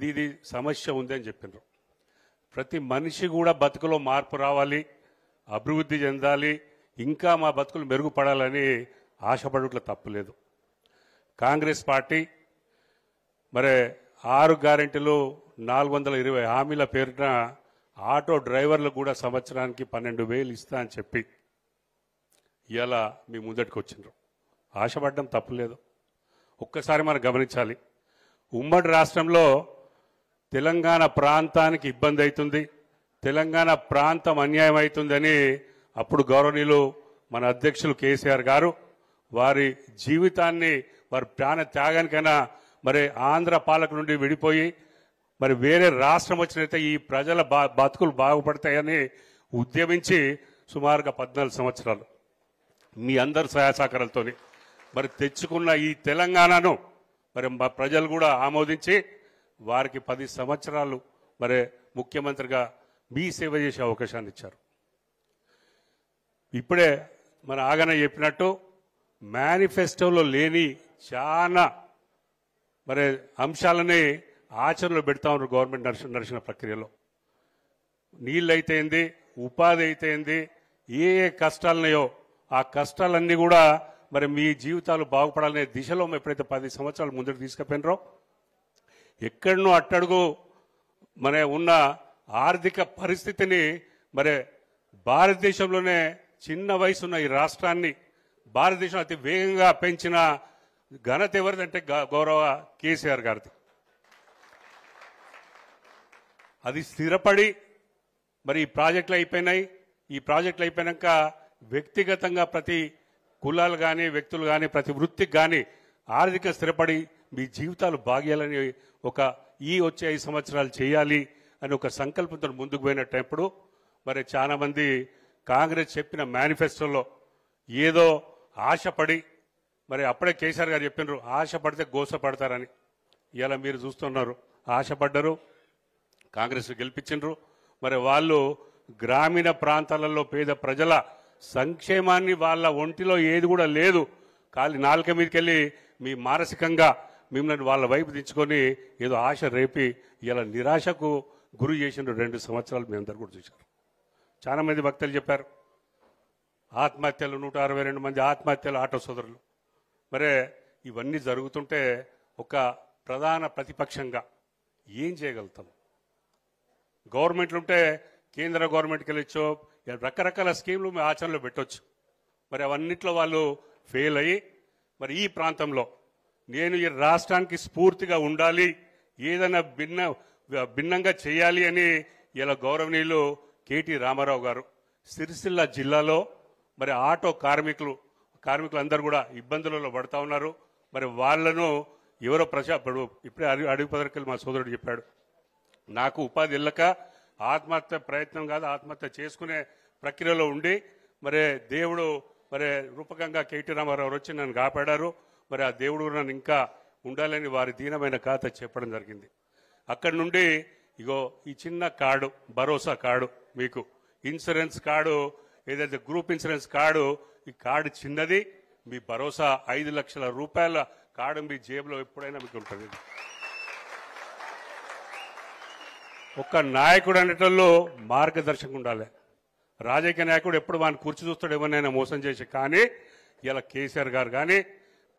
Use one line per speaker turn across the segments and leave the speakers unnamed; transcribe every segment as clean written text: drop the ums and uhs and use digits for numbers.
ఇది సమస్య ఉందని చెప్పినారు. ప్రతి మనిషి కూడా బతుకులో మార్పు రావాలి, అభివృద్ధి చెందాలి, ఇంకా మా బతుకులు మెరుగుపడాలని ఆశపడట్లో తప్పులేదు. కాంగ్రెస్ పార్టీ మరి 6 గ్యారెంటీలు 420 హామీల పేరున ఆటో డ్రైవర్లకు కూడా సంవత్సరానికి 12,000 ఇస్తా అని చెప్పి ఇలా మీ ముందటికి వచ్చిండ్రు. ఆశపడడం తప్పులేదు. ఒక్కసారి మనం గమనించాలి, ఉమ్మడి రాష్ట్రంలో తెలంగాణ ప్రాంతానికి ఇబ్బంది అవుతుంది, తెలంగాణ ప్రాంతం అన్యాయం అవుతుందని అప్పుడు గౌరవనీయులు మన అధ్యక్షులు కేసీఆర్ గారు వారి జీవితాన్ని వారి ప్రాణ త్యాగానికైనా మరి ఆంధ్ర పాలక నుండి విడిపోయి మరి వేరే రాష్ట్రం వచ్చినట్లయితే ఈ ప్రజల బతుకులు బాగుపడతాయని ఉద్యమించి సుమారుగా 14 సంవత్సరాలు మీ అందరి సహాయ సహకారాలతో మరి తెచ్చుకున్న ఈ తెలంగాణను మరి ప్రజలు కూడా ఆమోదించి వారికి 10 సంవత్సరాలు మరి ముఖ్యమంత్రిగా మీ సేవ చేసే అవకాశాన్ని ఇచ్చారు. ఇప్పుడే మన ఆగన చెప్పినట్టు మేనిఫెస్టోలో లేని చాలా మరి అంశాలని ఆచరణలో పెడతా ఉన్నారు గవర్నమెంట్ నడిచిన ప్రక్రియలో. నీళ్ళు అయితేంది, ఉపాధి అయితేంది, ఏ కష్టాలున్నాయో ఆ కష్టాలన్నీ కూడా మరి మీ జీవితాలు బాగుపడాలనే దిశలో ఎప్పుడైతే 10 సంవత్సరాలు ముందుకు తీసుకుపోయినరో ఎక్కడనో అట్టడుగు మన ఉన్న ఆర్థిక పరిస్థితిని మరి భారతదేశంలోనే చిన్న వయసున్న ఈ రాష్ట్రాన్ని భారతదేశం అతి వేగంగా పెంచిన ఘనత ఎవరిదంటే గౌరవ కేసీఆర్ గారిది. అది స్థిరపడి మరి ఈ ప్రాజెక్టులు అయిపోయినాయి. ఈ ప్రాజెక్టులు అయిపోయాక వ్యక్తిగతంగా ప్రతి కులాలు కానీ వ్యక్తులు కానీ ప్రతి వృత్తికి కానీ ఆర్థిక స్థిరపడి మీ జీవితాలు బాగేయాలని వచ్చే 5 సంవత్సరాలు చేయాలి అని ఒక సంకల్పంతో ముందుకు పోయినప్పుడు మరి చాలా మంది కాంగ్రెస్ చెప్పిన మేనిఫెస్టోలో ఏదో ఆశపడి మరి అప్పుడే కేసీఆర్ గారు చెప్పినారు ఆశపడితే గోసపడతారని. ఇలా మీరు చూస్తున్నారు, ఆశపడ్డరు, కాంగ్రెస్ గెలిపించారు. మరి వాళ్ళు గ్రామీణ ప్రాంతాలలో పేద ప్రజల సంక్షేమాన్ని వాళ్ళ ఒంటిలో ఏది కూడా లేదు, ఖాళీ నాలుక మీదకి వెళ్ళి మీ మానసికంగా మిమ్మల్ని వాళ్ళ వైపు దించుకొని ఏదో ఆశ రేపి ఇలా నిరాశకు గురి చేసిన 2 సంవత్సరాలు మీ అందరు కూడా చూశారు. చాలా మంది భక్తులు చెప్పారు ఆత్మహత్యలు, 162 మంది ఆత్మహత్యలు ఆటో సోదరులు. మరి ఇవన్నీ జరుగుతుంటే ఒక ప్రధాన ప్రతిపక్షంగా ఏం చేయగలుగుతాం? గవర్నమెంట్లు ఉంటే కేంద్ర గవర్నమెంట్కి వెళ్ళొచ్చు, రకరకాల స్కీమ్లు మీ ఆచరణలో పెట్టవచ్చు. మరి అవన్నిట్లో వాళ్ళు ఫెయిల్ అయ్యి మరి ఈ ప్రాంతంలో నేను ఈ రాష్ట్రానికి స్ఫూర్తిగా ఉండాలి, ఏదైనా భిన్నంగా చేయాలి అని ఇలా గౌరవనీయులు కేటీ రామారావు గారు సిరిసిల్ల జిల్లాలో మరి ఆటో కార్మికులందరూ కూడా ఇబ్బందులలో పడతా ఉన్నారు. మరి వాళ్లను ఎవరో ఇప్పుడే అడుగు పదరికలు మా సోదరుడు చెప్పాడు, నాకు ఉపాధి వెళ్ళక ఆత్మహత్య ప్రయత్నం కాదు ఆత్మహత్య చేసుకునే ప్రక్రియలో ఉండి మరి దేవుడు మరి రూపకంగా కేటీ రామారావు వచ్చి నన్ను కాపాడారు. మరి ఆ దేవుడు నన్ను ఇంకా ఉండాలని వారి దీనమైన ఖాతా చెప్పడం జరిగింది. అక్కడి నుండి ఇగో ఈ చిన్న కార్డు, భరోసా కార్డు, మీకు ఇన్సూరెన్స్ కార్డు ఏదైతే గ్రూప్ ఇన్సూరెన్స్ కార్డు, ఈ కార్డు చిన్నది, మీ భరోసా 5 లక్షల రూపాయల కార్డు మీ జేబులో ఎప్పుడైనా మీకు ఉంటుంది. ఒక్క నాయకుడు అనేటోళ్ళు మార్గదర్శకం ఉండాలి. రాజకీయ నాయకుడు ఎప్పుడు వాడిని కూర్చి చూస్తాడు ఎవరినైనా మోసం చేసి. కానీ ఇలా కేసీఆర్ గారు కానీ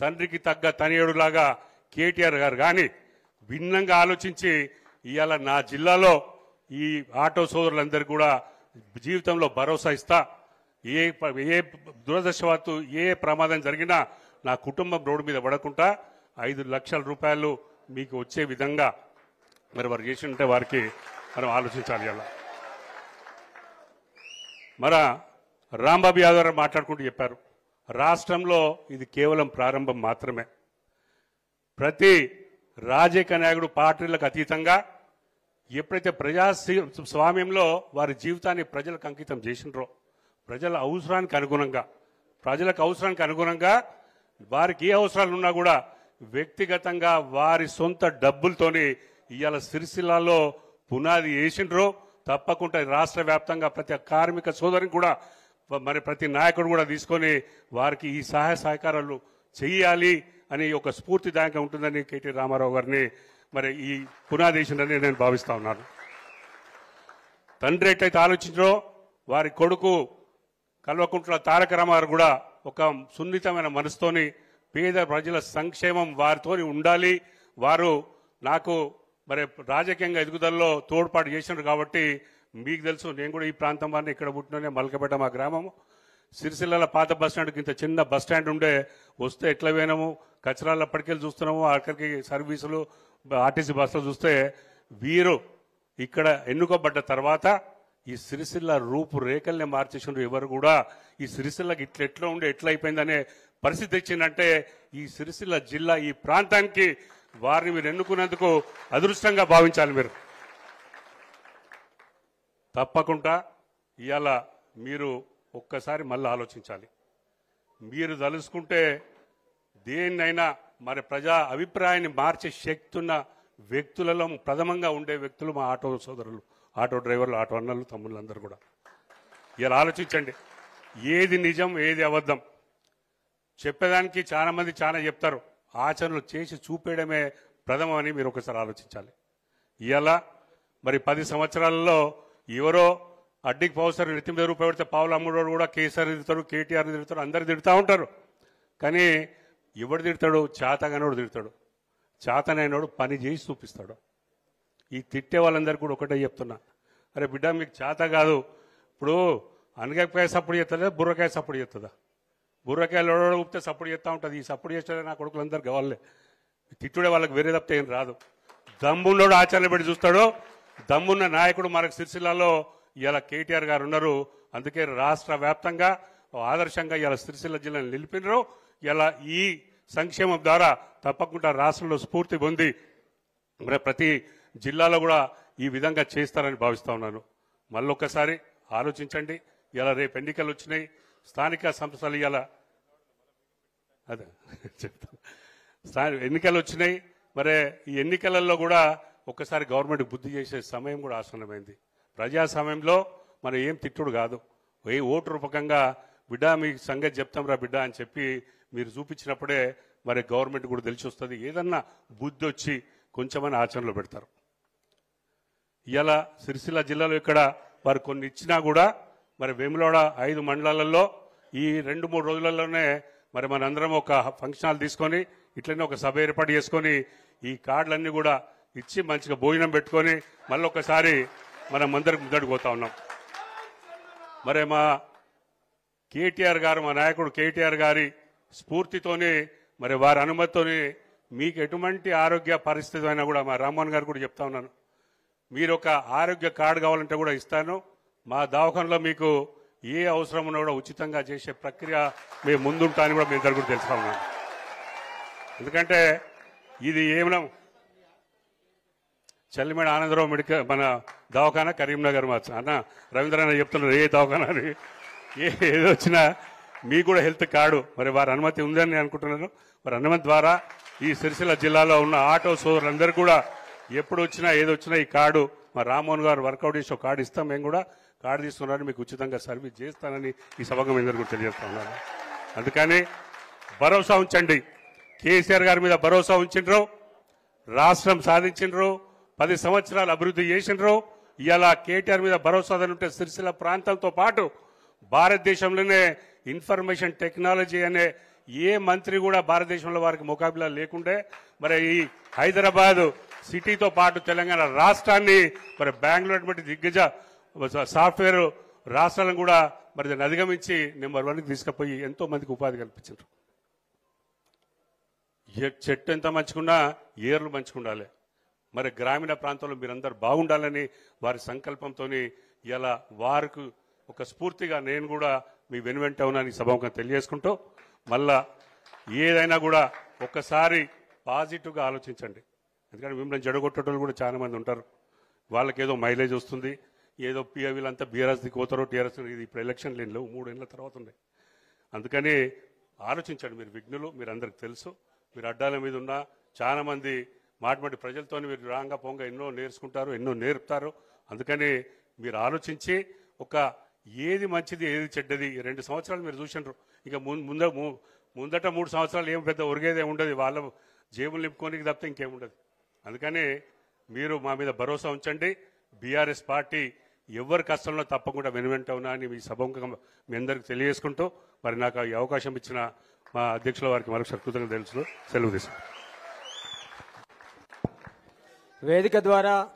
తండ్రికి తగ్గ తనయుడులాగా కేటీఆర్ గారు కానీ భిన్నంగా ఆలోచించి ఇవాళ నా జిల్లాలో ఈ ఆటో సోదరులందరికీ కూడా జీవితంలో భరోసా ఇస్తా, ఏ దురదృష్టవత్తు ఏ ప్రమాదం జరిగినా నా కుటుంబం రోడ్డు మీద పడకుండా 5 లక్షల రూపాయలు మీకు వచ్చే విధంగా మరి వారు చేసింటే వారికి మనం ఆలోచించాలి. అలా మన రాంబాబు యాదవ్ గారు మాట్లాడుకుంటూ చెప్పారు, రాష్ట్రంలో ఇది కేవలం ప్రారంభం మాత్రమే. ప్రతి రాజకీయ నాయకుడు పార్టీలకు అతీతంగా ఎప్పుడైతే ప్రజాస్వామ్యంలో వారి జీవితాన్ని ప్రజలకు అంకితం చేసినరో ప్రజలకు అవసరానికి అనుగుణంగా వారికి ఏ అవసరాలు ఉన్నా కూడా వ్యక్తిగతంగా వారి సొంత డబ్బులతోని ఇవాళ సిరిసిల్లాలో పునాది వేసిండ్రో తప్పకుండా రాష్ట్ర వ్యాప్తంగా ప్రతి కార్మిక సోదరుని కూడా మరి ప్రతి నాయకుడు కూడా తీసుకొని వారికి ఈ సహాయ సహకారాలు చేయాలి అని ఒక స్ఫూర్తిదాయకంగా ఉంటుందని కేటీ రామారావు గారిని మరి ఈ పునాది వేసిందని నేను భావిస్తా ఉన్నాను. తండ్రి ఎట్లయితే ఆలోచించో వారి కొడుకు కల్వకుంట్ల తారక రామారావు కూడా ఒక సున్నితమైన మనసుతోని పేద ప్రజల సంక్షేమం వారితోని ఉండాలి, వారు నాకు మరి రాజకీయంగా ఎదుగుదలలో తోడ్పాటు చేసినారు కాబట్టి మీకు తెలుసు, నేను కూడా ఈ ప్రాంతం వారిని ఇక్కడ పుట్టిననే మలకపేట మా గ్రామము. సిరిసిల్ల పాత బస్టాండ్కి ఇంత చిన్న బస్టాండ్ ఉండే, వస్తే ఎట్లా పోయినాము, కచరాల పడికెళ్ళి చూస్తున్నాము, అక్కడికి సర్వీసులు ఆర్టీసీ బస్సులు చూస్తే వీరు ఇక్కడ ఎన్నుకోబడ్డ తర్వాత ఈ సిరిసిల్ల రూపురేఖల్ని మార్చేసినారు. ఎవరు కూడా ఈ సిరిసిల్లకి ఎట్లా ఉండే ఎట్లా అయిపోయిందనే పరిస్థితి తెచ్చిందంటే ఈ సిరిసిల్ల జిల్లా ఈ ప్రాంతానికి వారిని మీరు ఎన్నుకున్నందుకు అదృష్టంగా భావించాలి. మీరు తప్పకుండా ఇవాళ మీరు ఒక్కసారి మళ్ళీ ఆలోచించాలి. మీరు తలుసుకుంటే దేన్నైనా మరి ప్రజా అభిప్రాయాన్ని మార్చే శక్తి ఉన్న వ్యక్తులలో ప్రథమంగా ఉండే వ్యక్తులు మా ఆటో సోదరులు, ఆటో డ్రైవర్లు, ఆటో అన్నలు, తమ్ముళ్ళు అందరూ కూడా. ఇలా ఆలోచించండి, ఏది నిజం ఏది అబద్ధం చెప్పేదానికి చాలా మంది చాలా చెప్తారు, ఆచరణలు చేసి చూపేయడమే ప్రథమం అని మీరు ఒకసారి ఆలోచించాలి. ఇలా మరి 10 సంవత్సరాలలో ఎవరో అడ్డికి పావుసారి నెత్తి మీద రూపాయి పెడితే పావులు అమ్ముడోడు కూడా కేసీఆర్ తిడతాడు, కేటీఆర్ తిడతాడు, అందరు తిడతా ఉంటారు. కానీ ఎవడు తిడతాడు? చేతగానోడు తిడతాడు. చేతనైనోడు పని చేసి చూపిస్తాడు. ఈ తిట్టే వాళ్ళందరికీ కూడా ఒకటే చెప్తున్నా, అరే బిడ్డ మీకు చేత కాదు, ఇప్పుడు అనగకాయ సప్పుడు చేస్తుందా, బుర్రకాయ సప్పుడు చేస్తుందా? బుర్రకాయలు ఊపితే సప్పుడు చేస్తూ ఉంటుంది. ఈ సప్పుడు చేస్తే నా కొడుకులందరూ కావాలే. తిట్టుడే వాళ్ళకి వేరే తప్పితే ఏం రాదు. దమ్మున్నోడు ఆచార్య పెట్టి చూస్తాడు. దమ్మున్న నాయకుడు మనకు సిరిసిల్లలో ఇలా కేటీఆర్ గారు ఉన్నారు. అందుకే రాష్ట్ర వ్యాప్తంగా ఆదర్శంగా ఇలా సిరిసిల్ల జిల్లాను నిలిపినారు. ఇలా ఈ సంక్షేమం ద్వారా తప్పకుండా రాష్ట్రంలో స్ఫూర్తి పొంది మరి ప్రతి జిల్లాలో కూడా ఈ విధంగా చేస్తారని భావిస్తా ఉన్నాను. మళ్ళొక్కసారి ఆలోచించండి. ఇలా రేపు ఎన్నికలు వచ్చినాయి, స్థానిక సంస్థలు ఇలా అదే చెప్తాను, ఎన్నికలు వచ్చినాయి. మరి ఈ ఎన్నికలలో కూడా ఒక్కసారి గవర్నమెంట్ బుద్ధి చేసే సమయం కూడా ఆసన్నమైంది. ప్రజాస్వామ్యంలో మనం ఏం తిట్టుడు కాదు, ఏ ఓటు రూపకంగా బిడ్డ మీకు సంగతి చెప్తాం రా బిడ్డ అని చెప్పి మీరు చూపించినప్పుడే మరి గవర్నమెంట్ కూడా తెలిసి వస్తుంది. ఏదన్నా బుద్ధి వచ్చి కొంచెమని ఆచరణలో పెడతారు. ఇలా సిరిసిల్ల జిల్లాలో ఇక్కడ వారు కొన్ని ఇచ్చినా కూడా మరి వేములవాడ 5 మండలాలలో ఈ 2-3 రోజులలోనే మరి మనందరం ఒక ఫంక్షన్ హాల్ తీసుకొని ఇట్లనే ఒక సభ ఏర్పాటు చేసుకొని ఈ కార్డులన్నీ కూడా ఇచ్చి మంచిగా భోజనం పెట్టుకొని మళ్ళీ ఒకసారి మనం అందరికి ముందడికి పోతా ఉన్నాం. మరి మా కేటీఆర్ గారు, మా నాయకుడు కేటీఆర్ గారి స్ఫూర్తితోనే మరి వారి అనుమతితోనే మీకు ఎటువంటి ఆరోగ్య పరిస్థితి అయినా కూడా మా రామ్మోహన్ గారు కూడా చెప్తా ఉన్నాను, మీరు ఒక ఆరోగ్య కార్డు కావాలంటే కూడా ఇస్తాను. మా దవాఖానలో మీకు ఏ అవసరం ఉన్నా కూడా ఉచితంగా చేసే ప్రక్రియ మేము ముందుంటా అని కూడా మీ ఇద్దరు కూడా తెలుస్తా ఉన్నాను. ఎందుకంటే ఇది ఏమైనా చల్లిమేడ ఆనందరావు మెడికల్ మన దవాఖానా కరీంనగర్ మా అన్న రవీంద్ర అన్న చెప్తున్నారు, ఏ దవాఖానా అని ఏది వచ్చినా మీకు కూడా హెల్త్ కార్డు మరి వారి అనుమతి ఉందని నేను అనుకుంటున్నాను. వారి అనుమతి ద్వారా ఈ సిరిసిల్ల జిల్లాలో ఉన్న ఆటో సోదరులందరూ కూడా ఎప్పుడు వచ్చినా ఏదొచ్చినా ఈ కార్డు మా రామ్మోహన్ గారు వర్కౌట్ చేసి ఒక కార్డు ఇస్తాం, మేము కూడా కార్డు తీసుకున్నారని మీకు ఉచితంగా సర్వీస్ చేస్తానని ఈ సభకు అందరూ కూడా తెలియజేస్తా ఉన్నాను. అందుకని భరోసా ఉంచండి, కేసీఆర్ గారి మీద భరోసా ఉంచిండ్రు, రాష్ట్రం సాధించిండ్రు, 10 సంవత్సరాలు అభివృద్ధి చేసిండ్రు. ఇలా కేటీఆర్ మీద భరోసా ఉంటే సిరిసిల్ల ప్రాంతంతో పాటు భారతదేశంలోనే ఇన్ఫర్మేషన్ టెక్నాలజీ అనే ఏ మంత్రి కూడా భారతదేశంలో వారికి ముకాబిలా లేకుండే మరి ఈ హైదరాబాద్ సిటీతో పాటు తెలంగాణ రాష్ట్రాన్ని మరి బెంగళూరు వంటి దిగ్గజ సాఫ్ట్వేర్ రాష్ట్రాలను కూడా మరి దాన్ని అధిగమించి నెంబర్ 1కి తీసుకుపోయి ఎంతో మందికి ఉపాధి కల్పించారు. చెట్టు ఎంత మంచుకున్నా ఏర్లు మంచుకుండాలి. మరి గ్రామీణ ప్రాంతంలో మీరందరూ బాగుండాలని వారి సంకల్పంతో ఇలా వారికి ఒక స్ఫూర్తిగా నేను కూడా మీ వెనువెంట ఉన్నాను ఈ సభకు తెలియజేసుకుంటూ, మళ్ళా ఏదైనా కూడా ఒక్కసారి పాజిటివ్గా ఆలోచించండి. ఎందుకంటే మిమ్మల్ని జడగొట్టేటోళ్ళు కూడా చాలా మంది ఉంటారు, వాళ్ళకి ఏదో మైలేజ్ వస్తుంది, ఏదో వీళ్ళంతా బీఆర్ఎస్ దిక్కుపోతారో టీఆర్ఎస్, ఇది ఇప్పుడు ఎలక్షన్ లేని లేవు, 3 ఏళ్ళ తర్వాత ఉన్నాయి. అందుకని ఆలోచించండి. మీరు విఘ్నులు, మీరు అందరికి తెలుసు, మీరు అడ్డాల మీద ఉన్న చాలా మంది మాటమాటి ప్రజలతో మీరు రాంగా పోంగ ఎన్నో నేర్చుకుంటారు, ఎన్నో నేర్పుతారు. అందుకని మీరు ఆలోచించి ఒక ఏది మంచిది ఏది చెడ్డది 2 సంవత్సరాలు మీరు చూసినారు. ఇక ముందట 3 సంవత్సరాలు ఏం పెద్ద ఒరిగేదే ఉండదు, వాళ్ళ జేబులు నింపుకోనికి తప్పితే ఇంకేముండదు. అందుకని మీరు మా మీద భరోసా ఉంచండి. బీఆర్ఎస్ పార్టీ ఎవరి కష్టంలో తప్పకుండా వెనువెంట ఉన్నా అని మీ సభముఖంగా మీ అందరికీ తెలియజేసుకుంటూ మరి నాకు ఈ అవకాశం ఇచ్చిన మా అధ్యక్షుల వారికి మరొకసారి కృతజ్ఞతలు తెలుసు. సెలవు తీసుకుంటాం.
వేదిక ద్వారా